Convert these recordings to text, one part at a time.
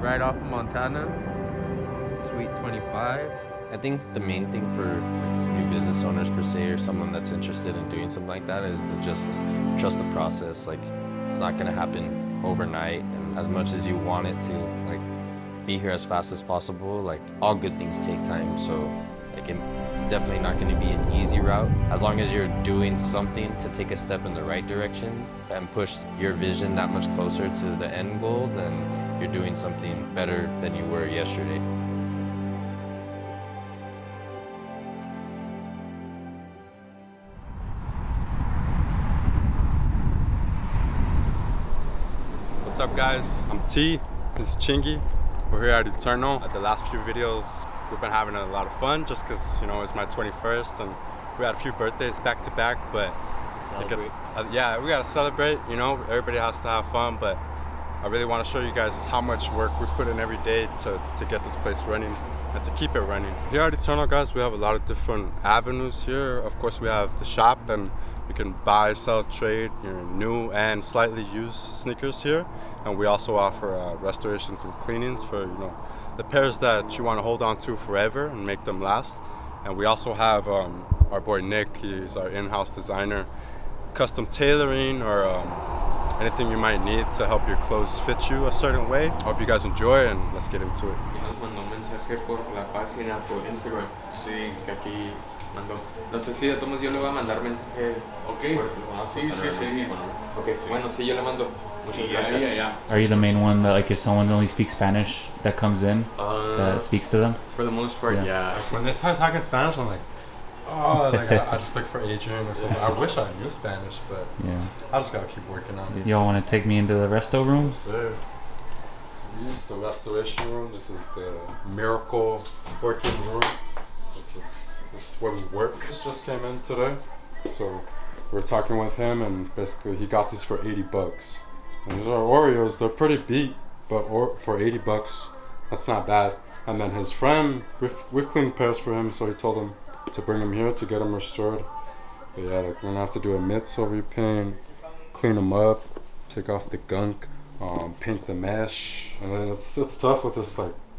right off of Montana, Suite 25. I think the main thing for new business owners per se, or someone that's interested in doing something like that, is to just trust the process. Like, it's not gonna happen overnight, and as much as you want it to, like, be here as fast as possible, like, all good things take time. So, like, it's definitely not gonna be an easy route. As long as you're doing something to take a step in the right direction and push your vision that much closer to the end goal, then you're doing something better than you were yesterday. What's up, guys? I'm T. This is Chingy. We're here at ETRNL. The last few videos, we've been having a lot of fun just because, you know, it's my 21st and we had a few birthdays back to back, but yeah, we gotta celebrate, you know, everybody has to have fun, but I really want to show you guys how much work we put in every day to get this place running and to keep it running. Here at ETRNL, guys, we have a lot of different avenues here. Of course, we have the shop, and you can buy, sell, trade new and slightly used sneakers here. And we also offer restorations and cleanings for, you know, the pairs that you want to hold on to forever and make them last. And we also have our boy Nick. He's our in-house designer, custom tailoring or anything you might need to help your clothes fit you a certain way. Hope you guys enjoy, and let's get into it. Nos mandó un mensaje por la página, por Instagram. Sí, que aquí mandó. No sé si de todos yo le voy a mandar mensaje. Ok. Sí. Ok, bueno, sí, yo le mando. Muchas gracias. Yeah. Are you the main one that, like, if someone only speaks Spanish that comes in, that speaks to them? For the most part, yeah. When they start talking Spanish, I'm like, oh, like I just look for Adrian or something. I wish I knew Spanish, but Yeah. I just gotta keep working on it. Y'all want to take me into the Resto Room? Yes, sir. This is the restoration room. This is the miracle working room. This is where we work. This just came in today, so we're talking with him, and basically he got these for $80. And these are Oreos. They're pretty beat, but for $80, that's not bad. And then his friend, we've cleaned pairs for him, so he told him to bring them here to get them restored. But yeah, like, we're gonna have to do a mid-sole repaint, clean them up, take off the gunk, paint the mesh, and then it's tough with this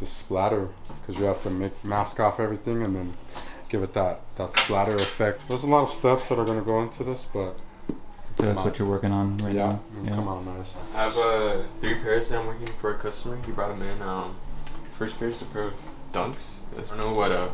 splatter, because you have to mask off everything and then give it that splatter effect. There's a lot of steps that are gonna go into this, but So that's what you're working on right now? Yeah, come on, nice. I have 3 pairs that I'm working for a customer. He brought them in. First pair is a pair of Dunks. I don't know what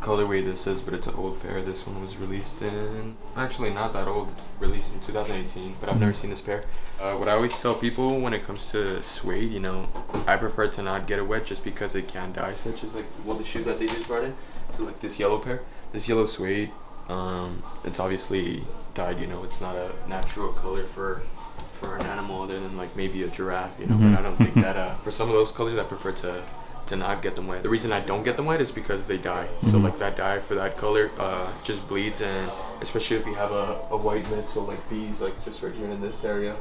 colorway this is, but it's an old pair. This one was released in, actually not that old, it's released in 2018, but I've never seen this pair. What I always tell people when it comes to suede, you know, I prefer to not get it wet just because it can dye, such as like, well, the shoes that they just brought in. So like this yellow pair, this yellow suede, it's obviously dyed, you know, it's not a natural color for an animal other than like maybe a giraffe, you know, but I don't think that, for some of those colors I prefer to not get them wet. The reason I don't get them wet is because they dye. So like that dye for that color just bleeds, and especially if you have a white midsole like these, like just right here in this area,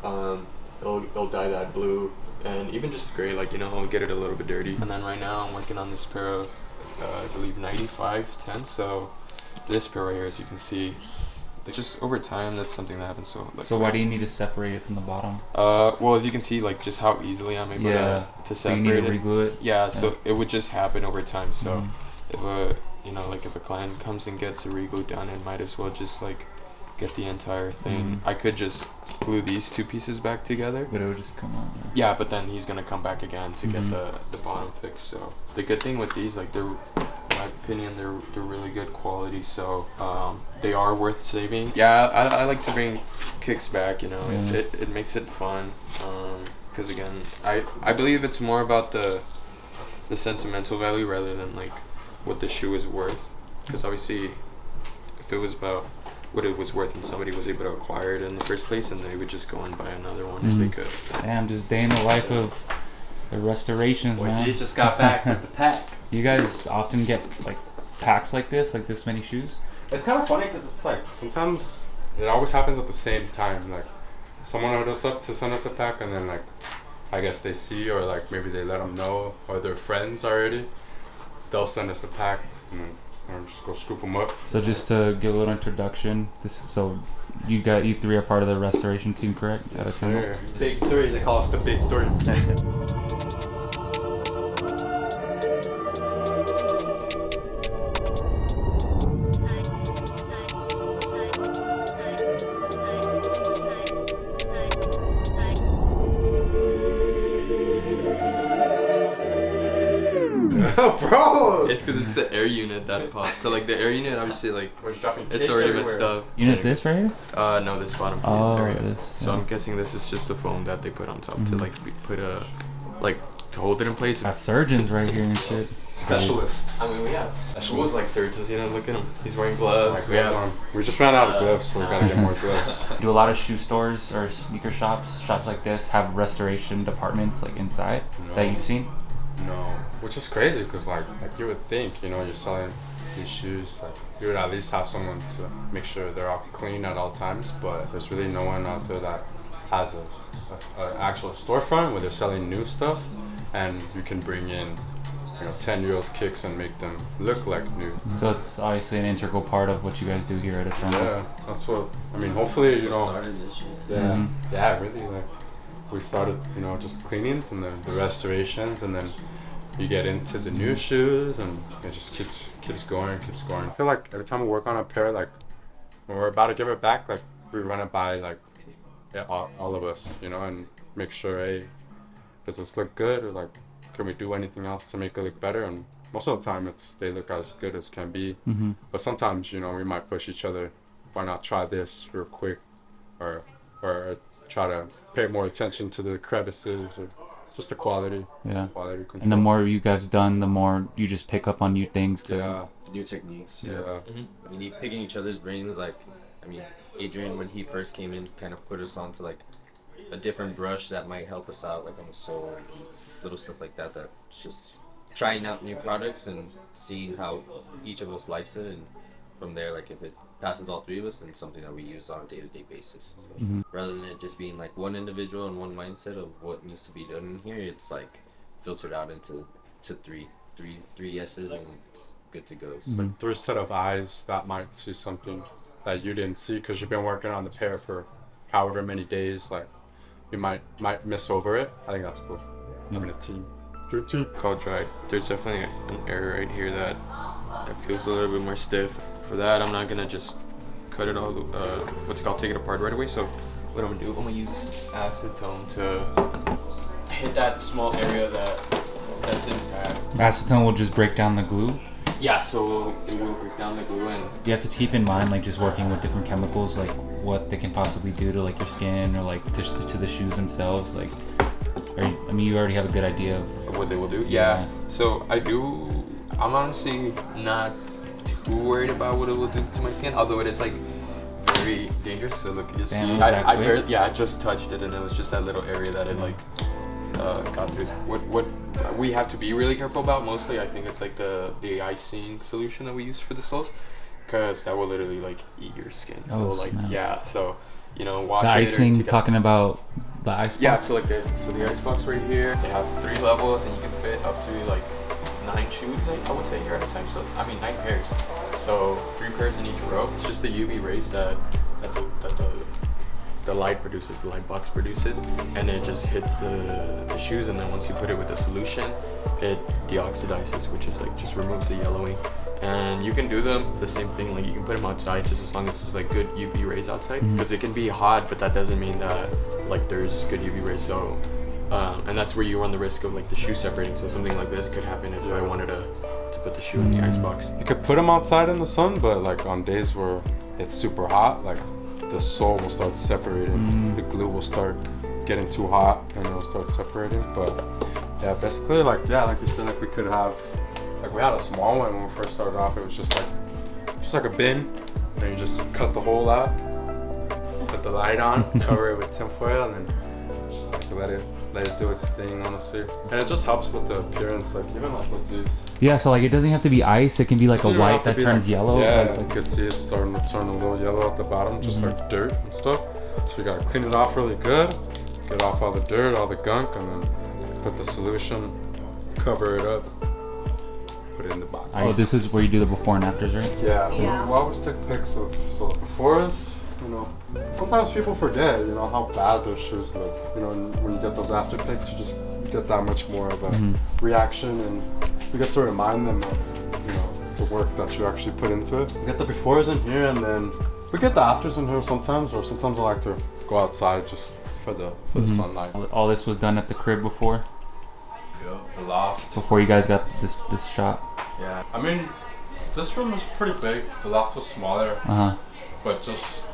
it'll dye that blue, and even just gray, like, you know, I'll get it a little bit dirty. And then right now I'm working on this pair of I believe 95-10. So this pair right here, as you can see, just over time, that's something that happens. So why do you need to separate it from the bottom? Well, as you can see, like just how easily I'm able to separate so you need to reglue it? Yeah, so it would just happen over time. So if if a client comes and gets a reglue done, it might as well just like get the entire thing. I could just glue these 2 pieces back together, But it would just come out. yeah, but then he's gonna come back again to get the bottom fixed. So the good thing with these, like, they're, in my opinion, they're really good quality. So they are worth saving. Yeah, I like to bring kicks back. You know, it makes it fun. Because again, I believe it's more about the sentimental value rather than like what the shoe is worth. Because obviously, if it was about what it was worth and somebody was able to acquire it in the first place, and they would just go and buy another one if they could. Damn, just day in the life of the restorations, man. You just got back with the pack. You guys often get like packs like this many shoes? It's kind of funny because it's like sometimes it always happens at the same time. Like someone hit us up to send us a pack, and then like I guess they see, or like maybe they let them know, or they're friends already. They'll send us a pack, and then I'll just go scoop them up. So just to give a little introduction, you 3 are part of the restoration team, correct? Yes, sir. Big 3, they call us the Big 3. Bro! It's because it's the air unit that pops. So like the air unit, obviously like dropping it's already messed up. Unit this right here? No, this bottom area. This. So I'm guessing this is just the foam that they put on top to like put a like to hold it in place. Got surgeons right here and shit. Specialist. I mean, we have schools like surgeons. You know, look at him. He's wearing gloves. We just ran out of gloves, so we gotta get more gloves. Do a lot of shoe stores or sneaker shops like this have restoration departments like inside that you've seen? No, which is crazy because like you would think, you know, you're selling these shoes, like you would at least have someone to make sure they're all clean at all times. But there's really no one out there that has a actual storefront where they're selling new stuff, and you can bring in, you know, 10-year-old kicks and make them look like new. So it's obviously an integral part of what you guys do here at ETRNL. Yeah, that's what I mean. Hopefully, you know. Yeah, really. Like we started, you know, just cleanings and then the restorations, and then you get into the new shoes, and it just keeps going. I feel like every time we work on a pair, like when we're about to give it back, like we run it by like all of us, you know, and make sure, hey, does this look good, or like can we do anything else to make it look better? And most of the time they look as good as can be. But sometimes, you know, we might push each other. Why not try this real quick, or try to pay more attention to the crevices, or just the quality. Yeah. Quality control. And the more you guys done, the more you just pick up on new things to New techniques. Yeah. I mean, picking each other's brains. Like, I mean, Adrian, when he first came in, kind of put us onto like a different brush that might help us out, like on the sole, and little stuff like that. That's just trying out new products and seeing how each of us likes it, and from there, like if it passes all three of us, then it's something that we use on a day-to-day basis. So rather than it just being like one individual and one mindset of what needs to be done in here, it's like filtered out into three yeses, and it's good to go. So Like 3 set of eyes that might see something that you didn't see because you've been working on the pair for however many days. Like you might miss over it. I think that's cool. Having a team. Good team. Called dried. There's definitely an area right here that feels a little bit more stiff. For that, I'm not gonna just cut it all. Take it apart right away. So what I'm gonna do, I'm gonna use acetone to hit that small area that's intact. Acetone will just break down the glue. Yeah, so it will break down the glue, and You have to keep in mind, like, just working with different chemicals, like what they can possibly do to like your skin, or like to the shoes themselves. Like, I mean, you already have a good idea of what they will do. Yeah. So I'm honestly not too worried about what it will do to my skin, although it is like very dangerous. So look, you see, I just touched it, and it was just that little area that it like got through. What we have to be really careful about, mostly I think it's like the icing solution that we use for the soles, because that will literally like eat your skin. Oh, it will, like, snap. yeah. So you know, wash the it. icing. Talking about the ice. Yeah, box? so like the ice box right here, they have 3 levels, and you can fit up to like 9 shoes, I would say, here at a time. So 9 pairs. So 3 pairs in each row. It's just the UV rays that the light produces, the light box produces, and it just hits the shoes, and then once you put it with the solution, it deoxidizes, which is like just removes the yellowing. And you can do the same thing, like you can put them outside just as long as there's like good UV rays outside, because it can be hot, but that doesn't mean that like there's good UV rays. So and that's where you run the risk of like the shoe separating. So something like this could happen if I wanted to put the shoe in the ice box. You could put them outside in the sun, but like on days where it's super hot, like the sole will start separating. The glue will start getting too hot, and it'll start separating. But yeah, basically, like you said, like we could have, like we had a small one when we first started off. It was just like a bin, and you just cut the hole out, put the light on, cover it with tinfoil, and then just like let it do its thing, honestly. And it just helps with the appearance, like even like with these. Yeah, so like it doesn't have to be ice. It can be like a white that turns yellow. Yeah, like, you can see it's starting to turn a little yellow at the bottom, just like dirt and stuff. So you gotta clean it off really good, get off all the dirt, all the gunk, and then put the solution, cover it up, put it in the box. Oh, this is where you do the before and afters, right? Yeah, we always take pics of so the befores. You know, sometimes people forget, you know, how bad those shoes look. You know, and when you get those after pics, you get that much more of a reaction, and you get to remind them of, you know, the work that you actually put into it. We get the befores in here, and then we get the afters in here sometimes, or sometimes I like to go outside just for the sunlight. All this was done at the crib before? the loft. Before you guys got this shop? Yeah, I mean, this room was pretty big. The loft was smaller, but just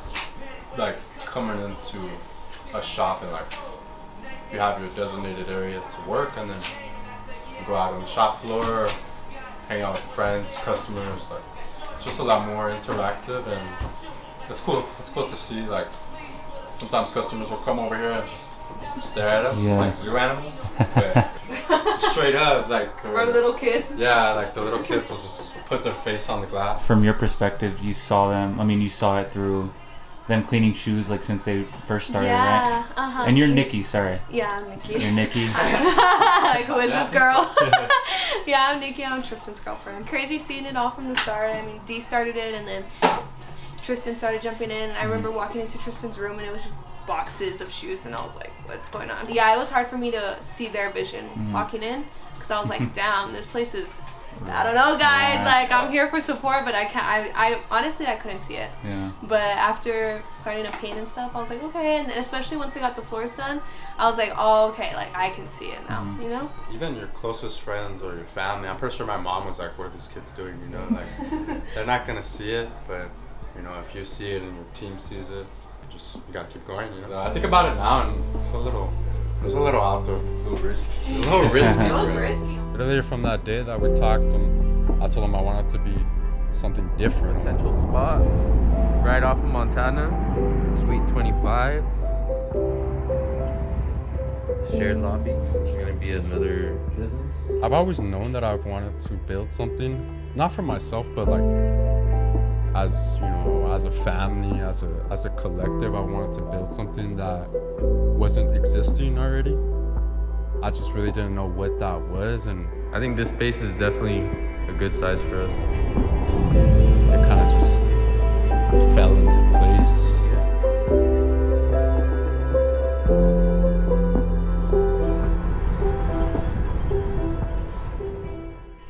like coming into a shop and like you have your designated area to work, and then you go out on the shop floor, hang out with friends, customers. Like, it's just a lot more interactive, and it's cool. It's cool to see. Like, sometimes customers will come over here and just stare at us like zoo animals. But straight up, like or little kids. Yeah, like the little kids will just put their face on the glass. From your perspective, you saw them. I mean, you saw it through them cleaning shoes, like since they first started, right? And you're Nikki, sorry. Yeah, I'm Nikki. You're Nikki. Like, who is this girl? Yeah, I'm Nikki. I'm Tristan's girlfriend. Crazy seeing it all from the start. I mean, Dee started it, and then Tristan started jumping in. I remember walking into Tristan's room, and it was just boxes of shoes, and I was like, what's going on? Yeah, it was hard for me to see their vision walking in, because I was like, damn, this place is, I don't know, guys. Like, I'm here for support, but I can't. I honestly, I couldn't see it. Yeah. But after starting to paint and stuff, I was like, okay. And especially once they got the floors done, I was like, oh, okay. Like, I can see it now. You know. Even your closest friends or your family. I'm pretty sure my mom was like, "What are these kids doing?" You know, like they're not gonna see it, but you know, if you see it and your team sees it, just you gotta keep going. You know. I think about it now, and it's a little out there, a little risky. A little risky. It was risky. Earlier from that day that we talked, I told him I wanted to be something different. Potential spot right off of Montana, Suite 25. Shared lobby. It's gonna be another business. I've always known that I've wanted to build something, not for myself, but like as you know, as a family, as a collective. I wanted to build something that wasn't existing already. I just really didn't know what that was, and I think this space is definitely a good size for us. it kind of just fell into place.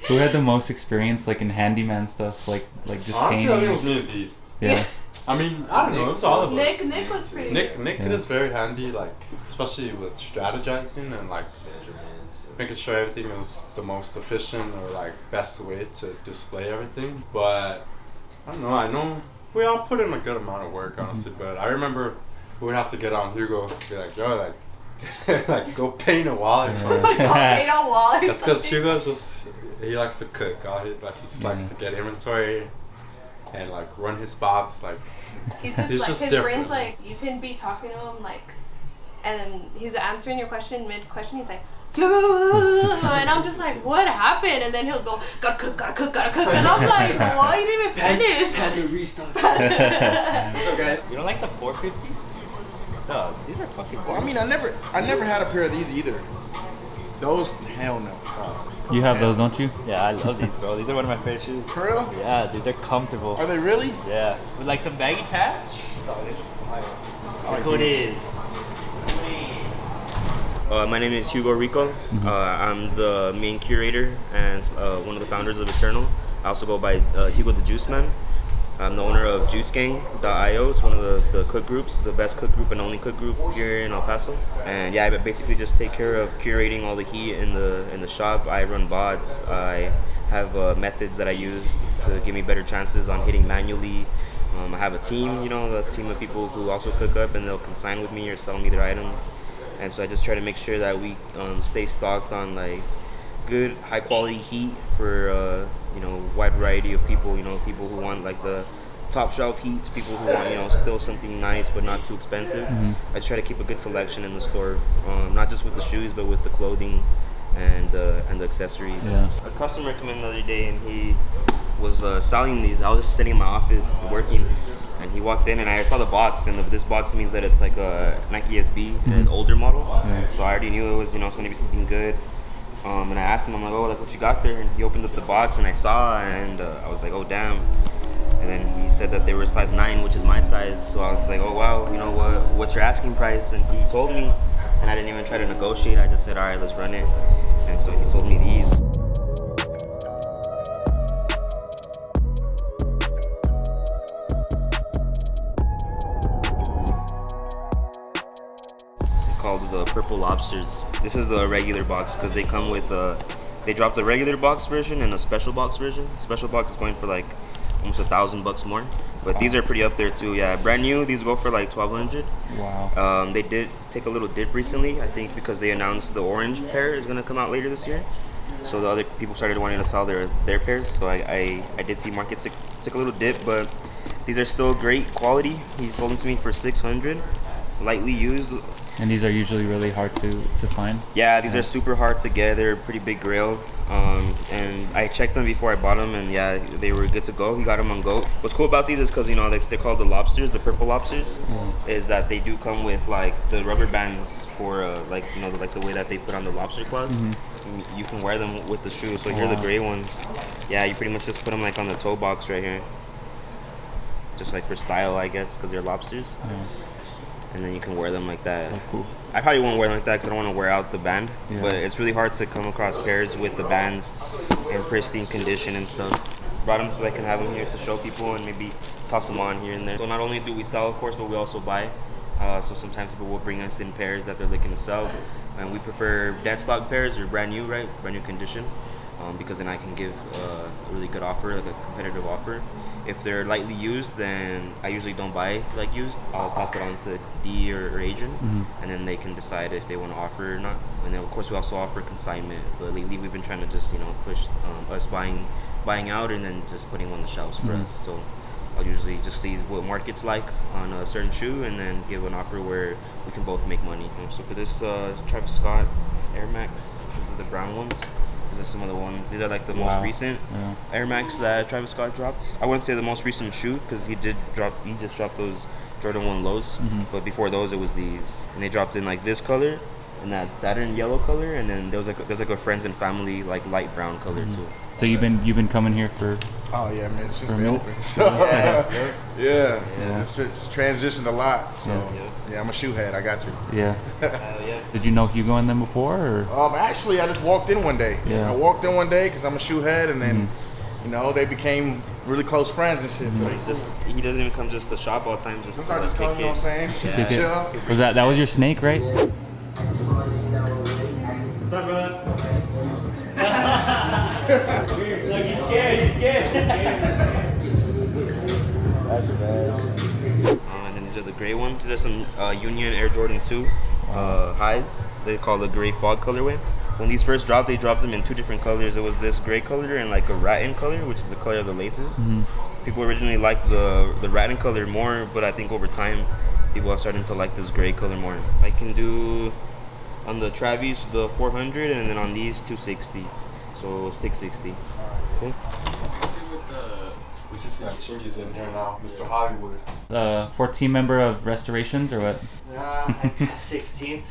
Who had the most experience, like in handyman stuff, like just Honestly, painting? I think it was me and Dee. Yeah. I mean, I don't know. It's all of us. Nick was pretty. Nick is very handy, like especially with strategizing and like making sure everything was the most efficient or like best way to display everything. But I don't know. I know we all put in a good amount of work, honestly. But I remember we would have to get on Hugo, and be like, yo, like, like go paint a wall or something. Paint a wall. Or That's because something. Hugo's he likes to cook. He just likes to get inventory and like run his spots. Like He's just he's like just his different. brain's like, you can be talking to him like, and he's answering your question mid question. He's like, and I'm just like, what happened? And then he'll go, gotta cook, and I'm like, what? You didn't even finish. Had to restock. What's up, guys? You don't like the 450s? Dog, these are fucking. Well, I mean, I never had a pair of these either. Those, hell no. You have those, don't you? Yeah, I love these, bro. These are one of my favorite shoes. For real? Yeah, dude, they're comfortable. Are they really? Yeah, with like some baggy pants. Dog, these are fire. I like Look who it these. is. My name is Hugo Rico. I'm the main curator and one of the founders of ETRNL. I also go by Hugo the Juice Man. I'm the owner of JuiceGang.io. It's one of the cook groups, the best cook group and only cook group here in El Paso. And yeah, I basically just take care of curating all the heat in the shop. I run bots. I have methods that I use to give me better chances on hitting manually. I have a team, a team of people who also cook up, and they'll consign with me or sell me their items. And so I just try to make sure that we stay stocked on like good, high quality heat for wide variety of people. People who want like the top shelf heat, people who want still something nice but not too expensive. I try to keep a good selection in the store, not just with the shoes but with the clothing and the accessories. Yeah. A customer came in the other day and he was selling these. I was just sitting in my office working, and he walked in and I saw the box, and this box means that it's like a Nike SB, an older model. So I already knew it was it's going to be something good. And I asked him, I'm like, oh, like what you got there? And he opened up the box and I saw, and I was like, oh damn. And then he said that they were size 9, which is my size. So I was like, oh wow, what's your asking price? And he told me, and I didn't even try to negotiate. I just said, all right, let's run it. And so he sold me these. Called the purple lobsters. This is the regular box because they come with they dropped the regular box version and a special box version. Special box is going for like almost $1,000 more, but these are pretty up there too. Yeah, brand new. These go for like 1,200. Wow. They did take a little dip recently, I think, because they announced the orange pair is gonna come out later this year. So the other people started wanting to sell their pairs. So I did see market took a little dip, but these are still great quality. He sold them to me for 600, lightly used. And these are usually really hard to find? Yeah, these are super hard to get. They're pretty big grail. And I checked them before I bought them, and yeah, they were good to go. He got them on Goat. What's cool about these is because, you know, they're called the lobsters, the purple lobsters, is that they do come with like the rubber bands for like, you know, like the way that they put on the lobster claws. You can wear them with the shoes. So here are the gray ones. Yeah, you pretty much just put them like on the toe box right here. Just like for style, I guess, because they're lobsters. And then you can wear them like that. So cool. I probably won't wear them like that because I don't want to wear out the band. But it's really hard to come across pairs with the bands in pristine condition and stuff. Brought them so I can have them here to show people and maybe toss them on here and there. So not only do we sell, of course, but we also buy. So sometimes people will bring us in pairs that they're looking to sell. And we prefer dead stock pairs or brand new, right? Brand new condition. Because then I can give a really good offer, like a competitive offer. If they're lightly used, then I usually don't buy like used. I'll pass it on to D or Adrian, and then they can decide if they want to offer or not. And then of course we also offer consignment. But lately we've been trying to just, you know, push us buying out and then just putting on the shelves for us. So I'll usually just see what market's like on a certain shoe and then give an offer where we can both make money. So for this Travis Scott Air Max, these are the brown ones. These are some of the ones. These are like the most recent Air Max that Travis Scott dropped. I wouldn't say the most recent shoe because he just dropped those Jordan 1 lows. But before those, it was these, and they dropped in like this color and that Saturn yellow color, and then there's like a friends and family like light brown color too. So you've been coming here for? Oh yeah, man, it's just the open. So, just transitioned a lot. So yeah, I'm a shoe head. I got to. Yeah. Did you know Hugo and them before? Or? Actually, I just walked in one day. Yeah. I walked in one day because I'm a shoe head, and then you know they became really close friends and shit. So It's just he doesn't even come just to shop all the time. Just sometimes to just come, you know what I'm saying? Yeah. Just chill. Was that was your snake, right? What's up, brother? He's scared. That's bad. And then these are the gray ones. These are some Union Air Jordan 2 highs. They're called the gray fog colorway. When these first dropped, they dropped them in 2 different colors. It was this gray color and like a rattan color, which is the color of the laces. People originally liked the rattan color more, but I think over time, people are starting to like this gray color more. I can do on the Travis the 400, and then on these 260, so 660. Cool. We just got Chingy's in here now, Mr. Hollywood. 14 member of Restorations or what? 16th.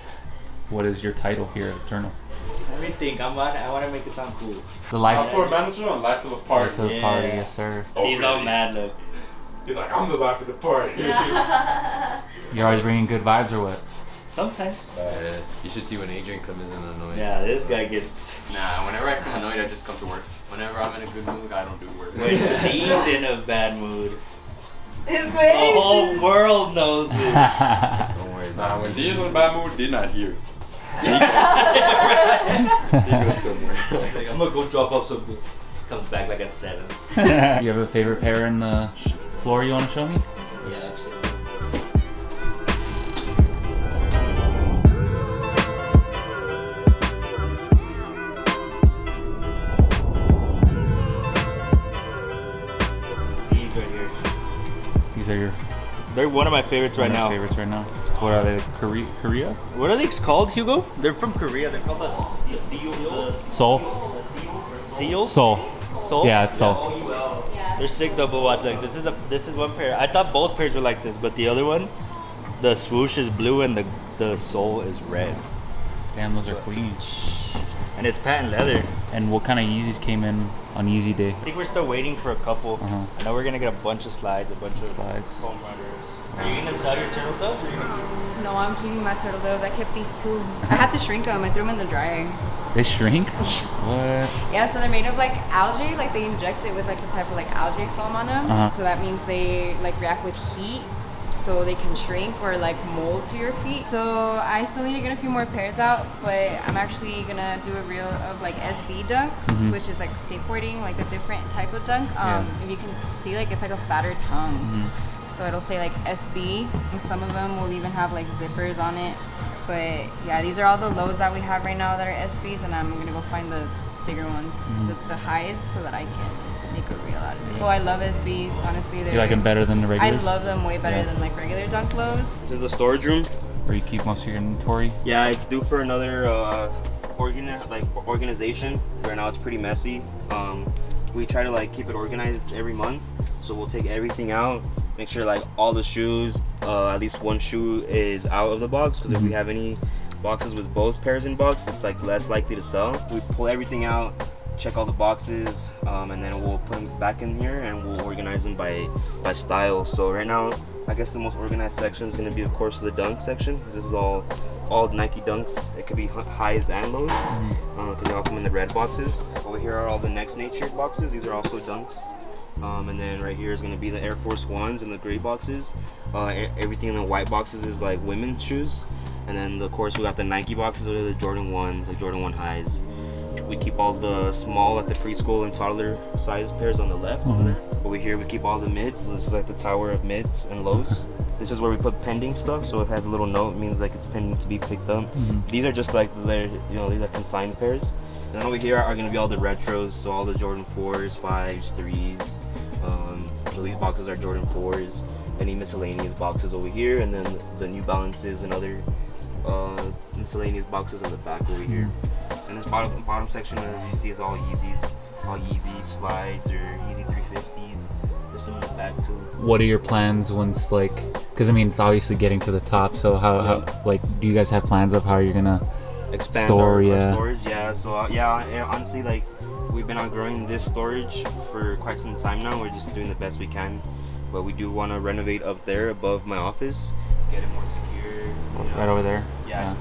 What is your title here at Eternal? Let me think. I want to make it sound cool. The life Floor manager on Life of the Party. of the party, yes sir. He's all mad, look. He's like, I'm the life of the party. You're always bringing good vibes or what? Sometimes. You should see when Adrian comes in annoyed. Yeah, this guy gets. Nah, whenever I come annoyed, I just come to work. Whenever I'm in a good mood, I don't do work. When he's in a bad mood, His the face. whole world knows it. Don't worry about Nah, when D is in a bad mood, D not here. it. He goes somewhere. Like, I'm gonna go drop off something. Comes back like at 7. You have a favorite pair in the floor you want to show me? Yeah. These right here. These are your They're one of my favorites right now. favorites right now. What are they? Korea? What are these called, Hugo? They're from Korea. They're called the Seoul. Seoul? Seoul? Seoul. Seoul? Yeah, it's Seoul. They're sick though, but watch, like this is one pair. I thought both pairs were like this, but the other one, the swoosh is blue and the sole is red. Damn, those are clean. And it's patent leather. And what kind of Yeezys came in on Yeezy Day? I think we're still waiting for a couple. I know we're gonna get a bunch of slides, a bunch of Slides. foam runners. Are you gonna sell your turtle doves or are you gonna keep No, I'm keeping my turtle doves. I kept these 2. I had to shrink them. I threw them in the dryer. They shrink? What? Yeah, so they're made of like algae. Like they inject it with like the type of like algae foam on them. So that means they like react with heat. so they can shrink or like mold to your feet. So I still need to get a few more pairs out, but I'm actually gonna do a reel of like SB dunks, which is like skateboarding, like a different type of dunk. If you can see, like it's like a fatter tongue. So it'll say like SB, and some of them will even have like zippers on it. But yeah, these are all the lows that we have right now that are SBs, and I'm gonna go find the bigger ones, the highs, so that I can make a reel out of it. Oh, I love SBs, honestly. You like them better than the regulars? I love them way better than like regular dunk lows. This is the storage room where you keep most of your inventory. Yeah, it's due for another organization. Right now it's pretty messy. We try to like keep it organized every month, so we'll take everything out, make sure like all the shoes, at least one shoe is out of the box, because if we have any boxes with both pairs in box, it's like less likely to sell. We pull everything out, check all the boxes, and then we'll put them back in here and we'll organize them by style. So right now, I guess the most organized section is going to be, of course, the dunk section. This is all Nike dunks. It could be highs and lows, because they all come in the red boxes. Over here are all the Next Natured boxes. These are also dunks. And then right here is going to be the Air Force Ones in the gray boxes. Everything in the white boxes is like women's shoes. And then of course we got the Nike boxes, or the Jordan 1s, like Jordan 1 highs. We keep all the small, like the preschool and toddler size pairs on the left over there. Over here we keep all the mids. So this is like the tower of mids and lows. This is where we put pending stuff, so it has a little note, means like it's pending to be picked up. These are just like these are consigned pairs. And then over here are going to be all the retros, so all the Jordan 4s, 5s, 3s. So these boxes are Jordan 4s. Any miscellaneous boxes over here, and then the New Balances and other miscellaneous boxes in the back over here. And this bottom section, as you see, is all Yeezy slides or Yeezy 350s. There's some in the back too. What are your plans once, like, because I mean it's obviously getting to the top, so how like, do you guys have plans of how you're gonna expand our storage? Yeah, so honestly, like, we've been outgrowing this storage for quite some time now. We're just doing the best we can, but we do want to renovate up there above my office, get it more secure. Right over there. Yeah.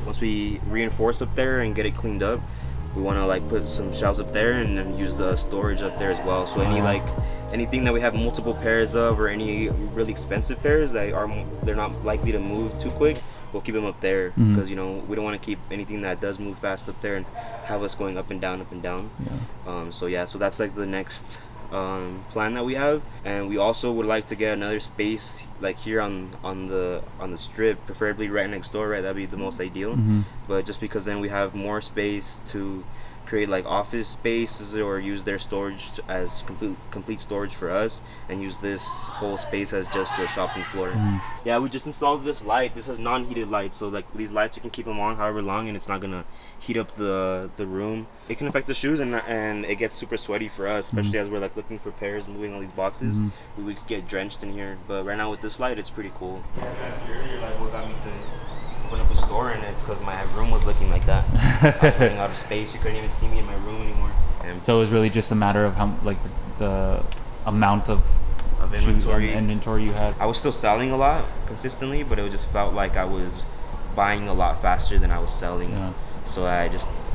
Once we reinforce up there and get it cleaned up, we want to like put some shelves up there and then use the storage up there as well. So anything that we have multiple pairs of, or any really expensive pairs that they're not likely to move too quick, we'll keep them up there, because we don't want to keep anything that does move fast up there and have us going up and down. So that's like the next plan that we have. And we also would like to get another space like here on the strip, preferably right next door, right? That'd be the most ideal. But just because then we have more space to create like office spaces, or use their storage as complete storage for us, and use this whole space as just the shopping floor. Yeah, we just installed this light. This is non-heated light, so like these lights, you can keep them on however long and it's not gonna heat up the room. It can affect the shoes, and it gets super sweaty for us, especially as we're like looking for pairs and moving all these boxes. We get drenched in here, but right now with this light, it's pretty cool. Yeah, earlier, like, what got me to open up a store, and it's because my room was looking like that. I was running out of space. You couldn't even see me in my room anymore. So it was really just a matter of how, like, the amount of inventory you had. I was still selling a lot consistently, but it just felt like I was buying a lot faster than I was selling. So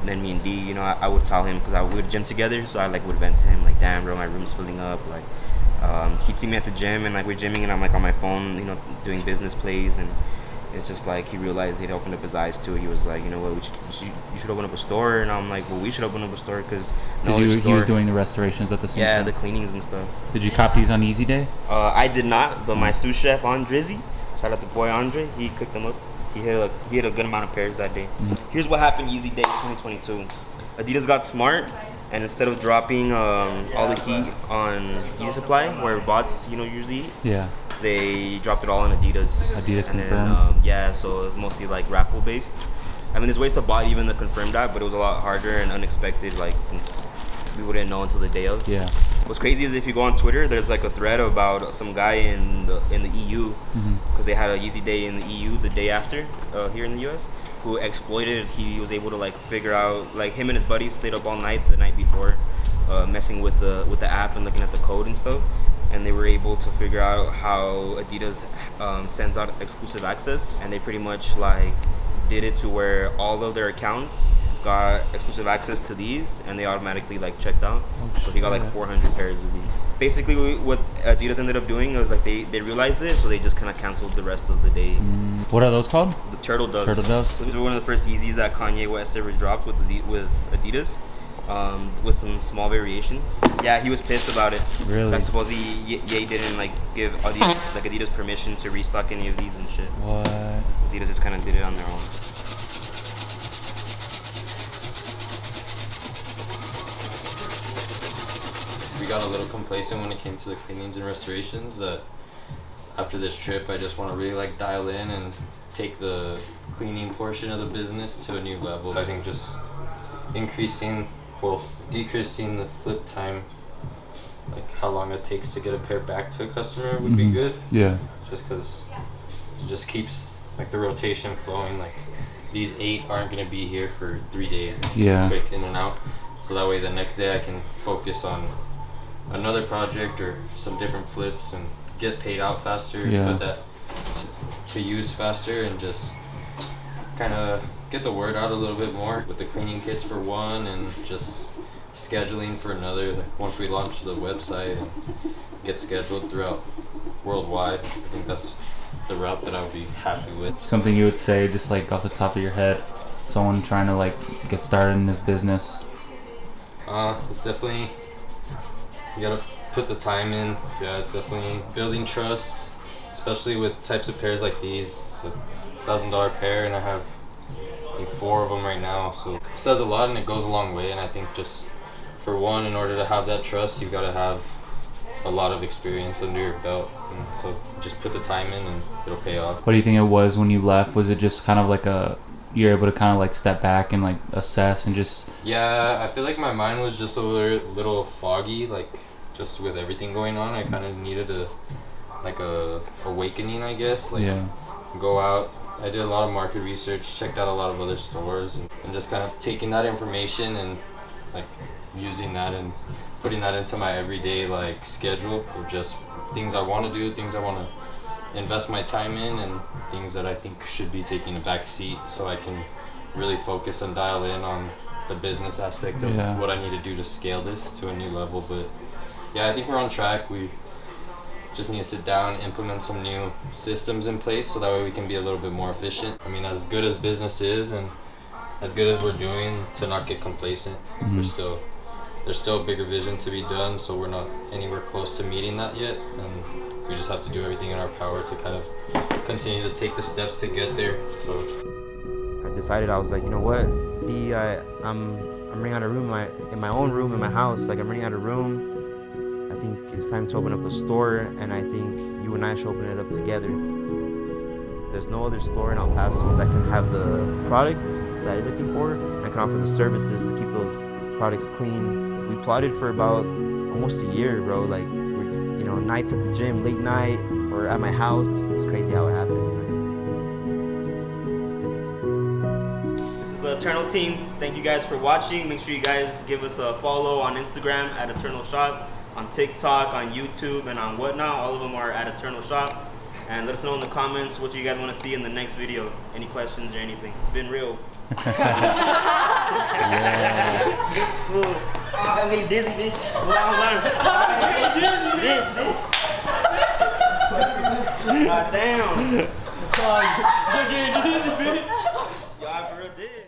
then me and D, I would tell him, because we would gym together, so I like would vent to him like, damn bro, my room's filling up. Like, he'd see me at the gym, and like we're gymming, and I'm like on my phone, doing business plays, and it's just like he realized, he'd opened up his eyes to it. He was like, you know what, you should open up a store. And I'm like, well, we should open up a store, because he was doing the restorations at the same time. Yeah, the cleanings and stuff. Did you cop these on Easy Day? I did not, but my sous chef Andrizzi, shout out to boy Andre, he cooked them up. He had a good amount of pairs that day. Here's what happened Easy Day 2022. Adidas got smart, and instead of dropping all the heat on Easy Supply, where bots usually eat, they dropped it all on Adidas. Adidas confirmed. So it's mostly like raffle based. I mean, there's ways to bot even to confirm that, but it was a lot harder and unexpected, like, since we wouldn't know until the day of. Yeah. What's crazy is if you go on Twitter, there's like a thread about some guy in the EU, because they had a Easy Day in the EU the day after here in the US, who exploited. He was able to like figure out, like, him and his buddies stayed up all night the night before, messing with the app and looking at the code and stuff, and they were able to figure out how Adidas sends out exclusive access, and they pretty much like did it to where all of their accounts got exclusive access to these, and they automatically like checked out. So he got like 400 pairs of these. Basically, what Adidas ended up doing was like they realized it, so they just kind of canceled the rest of the day. What are those called? The Turtle Doves. Turtle Doves. Those were one of the first Yeezys that Kanye West ever dropped with Adidas. With some small variations. Yeah, he was pissed about it. Really? Like supposedly Ye didn't like give Adidas permission to restock any of these and shit. What? Adidas just kind of did it on their own. We got a little complacent when it came to the cleanings and restorations. After this trip, I just want to really like dial in and take the cleaning portion of the business to a new level. I think just decreasing the flip time, like how long it takes to get a pair back to a customer would be good. Yeah. Just because it just keeps like the rotation flowing. Like these 8 aren't gonna be here for 3 days. It's just quick in and out. So that way the next day I can focus on another project or some different flips and get paid out faster, put that to use faster, and just kind of get the word out a little bit more with the cleaning kits for one, and just scheduling for another. Like once we launch the website and get scheduled throughout worldwide, I think that's the route that I would be happy with. Something you would say, just like off the top of your head, someone trying to like get started in this business? It's definitely, you gotta put the time in. Yeah, it's definitely building trust, especially with types of pairs like these. $1,000 pair, and I have I think 4 of them right now, so it says a lot and it goes a long way. And I think just for one, in order to have that trust, you've got to have a lot of experience under your belt, and so just put the time in and it'll pay off. What do you think it was when you left? Was it just kind of like you're able to kind of like step back and like assess and just... Yeah, I feel like my mind was just a little foggy, like just with everything going on. I kind of needed a awakening, I guess, like go out. I did a lot of market research, checked out a lot of other stores, and just kind of taking that information and like using that and putting that into my everyday like schedule of just things I want to do, things I want to invest my time in, and things that I think should be taking a back seat, so I can really focus and dial in on the business aspect of what I need to do to scale this to a new level. But yeah, I think we're on track. We just need to sit down, implement some new systems in place, so that way we can be a little bit more efficient. I mean, as good as business is and as good as we're doing, to not get complacent. There's still a bigger vision to be done, so we're not anywhere close to meeting that yet, and we just have to do everything in our power to kind of continue to take the steps to get there. So I decided, I was like, you know what, I'm running out of room in my own room in my house. Like, I'm running out of room. I think it's time to open up a store, and I think you and I should open it up together. There's no other store in El Paso that can have the products that you're looking for and can offer the services to keep those products clean. We plotted for about almost a year, bro. Like, we're, nights at the gym, late night, or at my house. It's crazy how it happened. This is the Eternal team. Thank you guys for watching. Make sure you guys give us a follow on Instagram at Eternal Shop, on TikTok, on YouTube, and on whatnot. All of them are at Eternal Shop. And let us know in the comments what you guys want to see in the next video. Any questions or anything. It's been real. It's cool. Oh, I made dizzy, bitch. God damn. God damn. Y'all for real did.